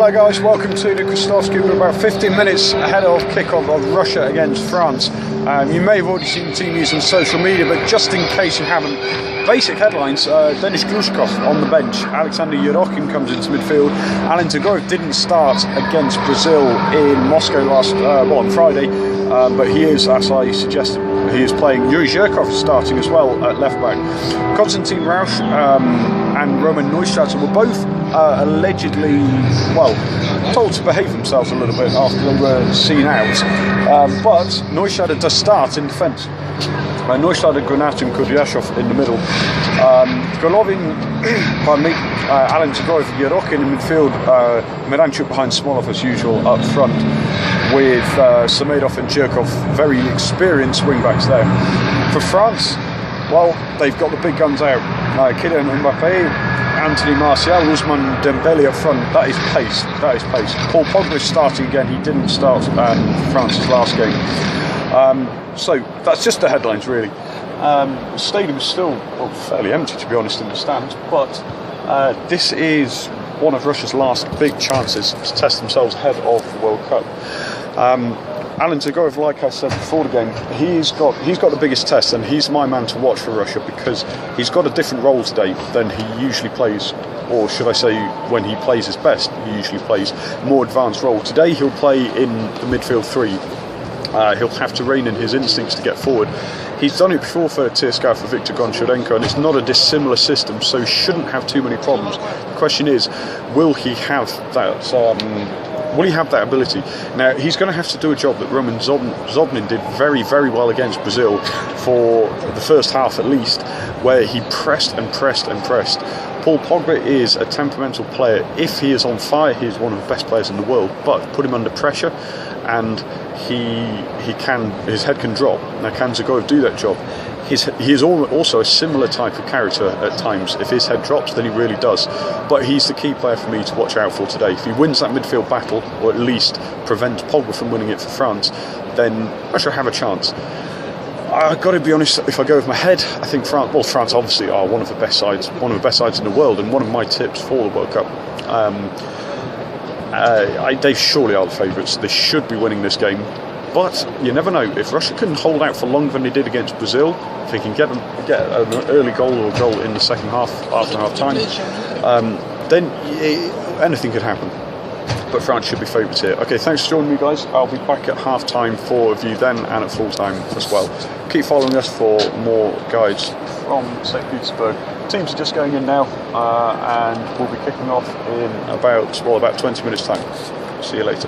Hello guys, welcome to the Kostovsky. We're about 15 minutes ahead of kickoff of Russia against France. You may have already seen the team news on social media, but just in case you haven't, basic headlines: Denis Glushkov on the bench, Alexander Yurokhin comes into midfield, Alan Tagorov didn't start against Brazil in Moscow on Friday, but he is, as I suggested, he is playing. Yuri Zhirkov is starting as well at left back. Konstantin Rausch and Roman Neustadt were both allegedly, told to behave themselves a little bit after they were seen out. But Neustadt does start in defence. Neustadt, Granat and Kuryashov in the middle. Golovin, Alan Tagorov, Yurokhin in midfield. Miranchuk behind Smolov as usual up front, with Samedov and Zhirkov, very experienced wing-backs there. For France, well, they've got the big guns out. Kylian Mbappe, Anthony Martial, Ousmane Dembele up front. That is pace. That is pace. Paul Pogba is starting again. He didn't start France's last game. So that's just the headlines, really. The stadium is still fairly empty, to be honest, in the stands. But this is one of Russia's last big chances to test themselves ahead of the World Cup. Alan Tagorov, like I said before the game, he's got the biggest test, and he's my man to watch for Russia because he's got a different role today than he usually plays, or should I say, when he plays his best, he usually plays a more advanced role. Today he'll play in the midfield three. He'll have to rein in his instincts to get forward. He's done it before for TSK, for Viktor Goncharenko, and it's not a dissimilar system, so he shouldn't have too many problems. The question is, will he have that? Will he have that ability? Now, he's going to have to do a job that Roman Zobnin did very, very well against Brazil for the first half at least, where he pressed and pressed and pressed. Paul Pogba is a temperamental player. If he is on fire, he is one of the best players in the world, but put him under pressure and his head can drop. Now, can Tagorov do that job? He is also a similar type of character at times. If his head drops, then he really does. But he's the key player for me to watch out for today. If he wins that midfield battle, or at least prevents Pogba from winning it for France, then Russia have a chance. I've got to be honest, if I go with my head, I think France obviously are one of the best sides in the world, and one of my tips for the World Cup. They surely are the favourites. They should be winning this game. But you never know. If Russia can hold out for longer than they did against Brazil, if they can get an early goal or a goal in the second half, after half time, then anything could happen. But France should be favourites here. Okay, thanks for joining me, guys. I'll be back at half time for a view then, and at full time as well. Keep following us for more guides from St. Petersburg. Teams are just going in now, and we'll be kicking off in about 20 minutes time. See you later.